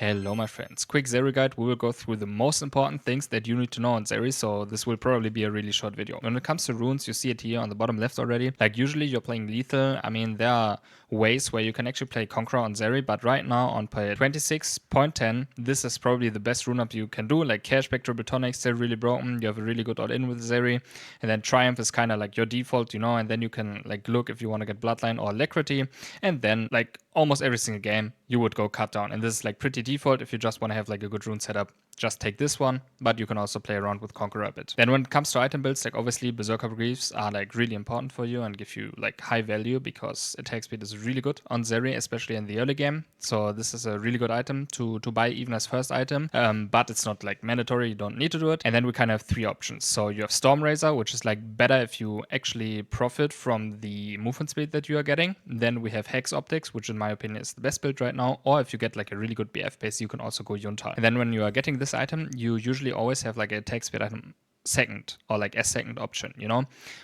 Hello my friends, quick Zeri guide. We will go through the most important things that you need to know on Zeri, so this will probably be a really short video. When it comes to runes, you see it here on the bottom left already. Like usually you're playing lethal. I mean, there are ways where you can actually play Conqueror on Zeri, but right now on pay 26.10, this is probably the best rune up you can do. Like Cash Spectral Botonic still really broken. You have a really good all-in with Zeri, and then Triumph is kind of like your default, and then you can like look if you want to get Bloodline or Alacrity, and then like almost every single game you would go cut down, and this is like pretty default. If you just want to have like a good rune setup, just take this one, but you can also play around with Conqueror a bit. Then when it comes to item builds, like obviously Berserker Briefs are like really important for you and give you like high value because attack speed is really good on Zeri, especially in the early game. So this is a really good item to buy even as first item, but it's not like mandatory, you don't need to do it. And then we kind of have three options. So you have Storm Razor, which is like better if you actually profit from the movement speed that you are getting. Then we have Hex Optics, which in my opinion is the best build right now, or if you get like a really good BF base, you can also go Yuntal. And then when you are getting this item, you usually always have like a attack speed item second, or like a second option.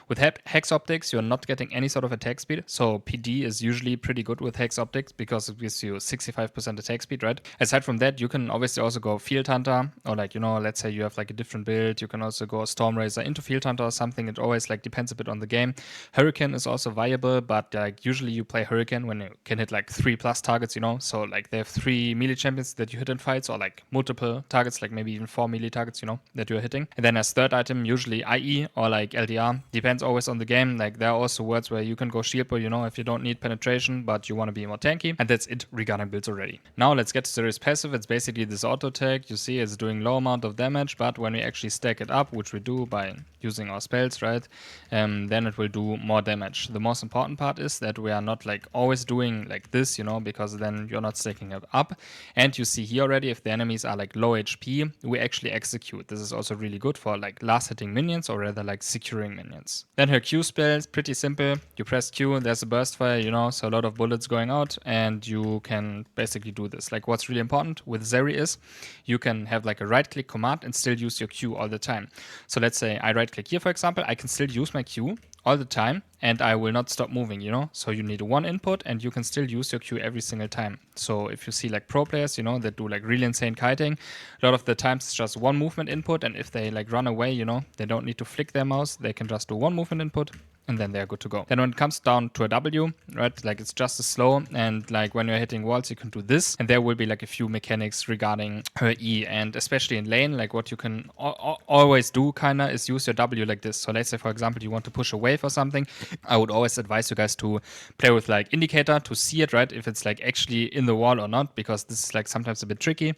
With Hex Optics, you're not getting any sort of attack speed, so PD is usually pretty good with Hex Optics because it gives you 65% attack speed, right? Aside from that, you can obviously also go Field Hunter, or like, let's say you have like a different build, you can also go Storm Razor into Field Hunter or something. It always like depends a bit on the game. Hurricane is also viable, but like usually you play Hurricane when you can hit like 3+ targets, so like they have 3 melee champions that you hit in fights, or like multiple targets, like maybe even 4 melee targets, that you're hitting. And then as third item, usually IE or like LDR, depends always on the game. Like there are also words where you can go shield pull, if you don't need penetration but you want to be more tanky, and that's it regarding builds already. Now let's get to Zeri's passive. It's basically this auto attack. You see it's doing low amount of damage, but when we actually stack it up, which we do by using our spells, right, then it will do more damage. The most important part is that we are not like always doing like this, because then you're not stacking it up. And you see here already, if the enemies are like low HP, we actually execute. This is also really good for like last hitting minions, or rather like securing minions. Then her Q spell is pretty simple. You press Q, there's a burst fire, so a lot of bullets going out, and you can basically do this. Like what's really important with Zeri is you can have like a right click command and still use your Q all the time. So let's say I right click here, for example, I can still use my Q all the time and I will not stop moving, So you need one input and you can still use your Q every single time. So if you see like pro players, that do like really insane kiting, a lot of the times it's just one movement input, and if they like run away, they don't need to flick their mouse, they can just do one movement input and then they're good to go. Then when it comes down to a W, right, like it's just as slow, and like when you're hitting walls, you can do this, and there will be like a few mechanics regarding her E, and especially in lane, like what you can always do kinda is use your W like this. So let's say, for example, you want to push a wave or something, I would always advise you guys to play with like indicator to see it, right, if it's like actually in the wall or not, because this is like sometimes a bit tricky.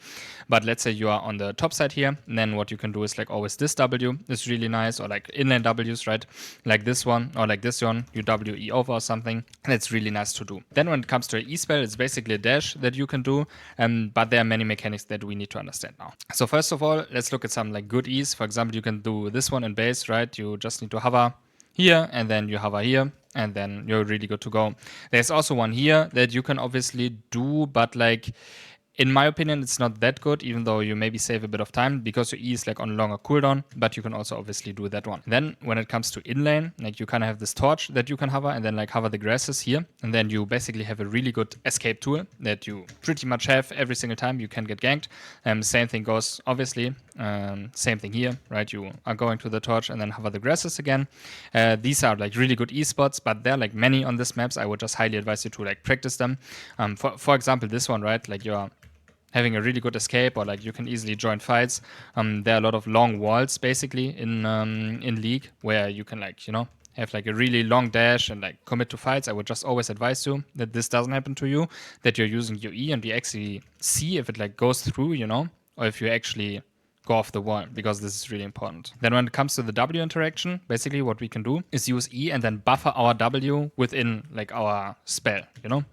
But let's say you are on the top side here, and then what you can do is like always this W is really nice, or like inline Ws, right, like this one, or like this one, you WE over or something, and it's really nice to do. Then when it comes to an E spell, it's basically a dash that you can do, but there are many mechanics that we need to understand now. So first of all, let's look at some like good E's. For example, you can do this one in base, right? You just need to hover here, and then you hover here, and then you're really good to go. There's also one here that you can obviously do, but like in my opinion, it's not that good, even though you maybe save a bit of time because your E is like on longer cooldown, but you can also obviously do that one. Then when it comes to inlane, like you kind of have this torch that you can hover, and then like hover the grasses here, and then you basically have a really good escape tool that you pretty much have every single time you can get ganked. Same thing goes, obviously, same thing here, right? You are going to the torch and then hover the grasses again. These are like really good E spots, but there are like many on this maps. I would just highly advise you to like practice them. For example, this one, right? Like you're having a really good escape, or like you can easily join fights. There are a lot of long walls basically in League where you can like, have like a really long dash and like commit to fights. I would just always advise you that this doesn't happen to you, that you're using your E and you actually see if it like goes through, or if you actually go off the wall, because this is really important. Then when it comes to the W interaction, basically what we can do is use E and then buffer our W within like our spell,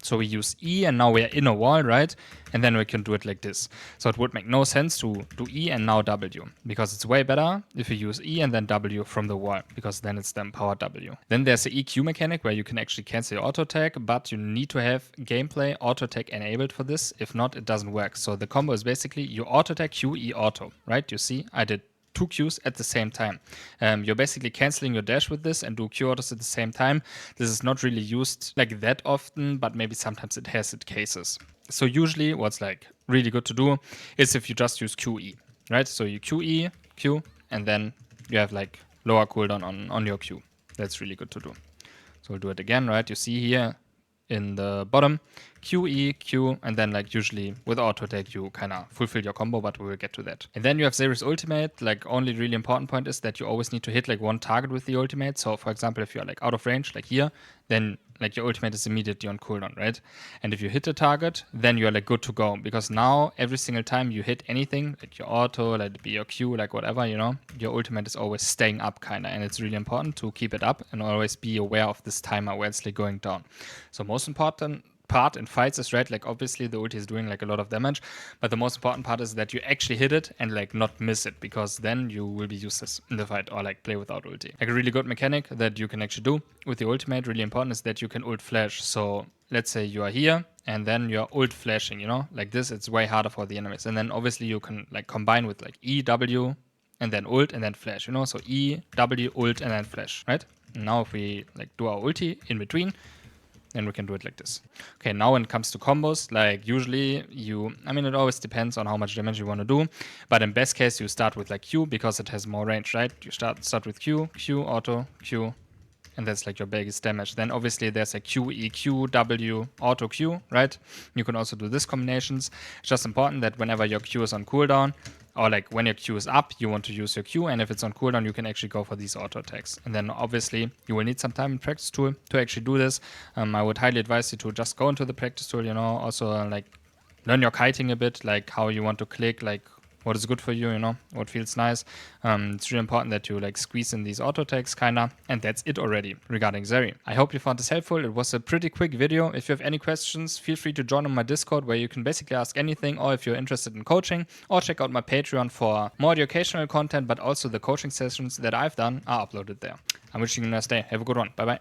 So we use E and now we're in a wall, right? And then we can do it like this. So it would make no sense to do E and now W, because it's way better if you use E and then W from the wall, because then it's the empowered W. Then there's the EQ mechanic where you can actually cancel your auto attack, but you need to have gameplay auto attack enabled for this. If not, it doesn't work. So the combo is basically you auto attack Q, E auto, right? You see, I did 2 Qs at the same time. You're basically canceling your dash with this and do Q autos at the same time. This is not really used like that often, but maybe sometimes it has its cases. So usually what's like really good to do is if you just use QE, right? So you QE, Q, and then you have like lower cooldown on your Q. That's really good to do. So we'll do it again, right? You see here in the bottom, QE, Q, and then like usually with auto attack you kind of fulfill your combo, but we will get to that. And then you have Zeri's ultimate. Like only really important point is that you always need to hit like one target with the ultimate. So for example, if you're like out of range, like here, then like your ultimate is immediately on cooldown, right? And if you hit a target, then you're like good to go, because now every single time you hit anything, like your auto, like be your Q, like whatever, you know, your ultimate is always staying up kinda, and it's really important to keep it up and always be aware of this timer where it's like going down. So most important part in fights is, right, like obviously the ulti is doing like a lot of damage, but the most important part is that you actually hit it and like not miss it, because then you will be useless in the fight or like play without ulti. Like a really good mechanic that you can actually do with the ultimate, really important, is that you can ult flash. So let's say you are here and then you're ult flashing, you know, like this, it's way harder for the enemies. And then obviously you can like combine with like E, W, and then ult and then flash, you know, so E, W, ult, and then flash, right? Now if we like do our ulti in between, then we can do it like this. Okay, now when it comes to combos, like usually I mean, it always depends on how much damage you want to do, but in best case you start with like Q because it has more range, right? You start with Q, Q, auto, Q, and that's like your biggest damage. Then obviously there's like Q, E, Q, W, auto, Q, right? You can also do this combinations. It's just important that whenever your Q is on cooldown, or like when your Q is up, you want to use your Q, and if it's on cooldown, you can actually go for these auto attacks. And then obviously you will need some time in practice tool to actually do this. I would highly advise you to just go into the practice tool, you know, also like learn your kiting a bit, like how you want to click, like what is good for you, you know, what feels nice. It's really important that you like squeeze in these auto attacks kinda, and that's it already regarding Zeri. I hope you found this helpful. It was a pretty quick video. If you have any questions, feel free to join on my Discord, where you can basically ask anything, or if you're interested in coaching, or check out my Patreon for more educational content, but also the coaching sessions that I've done are uploaded there. I'm wishing you a nice day. Have a good one. Bye bye.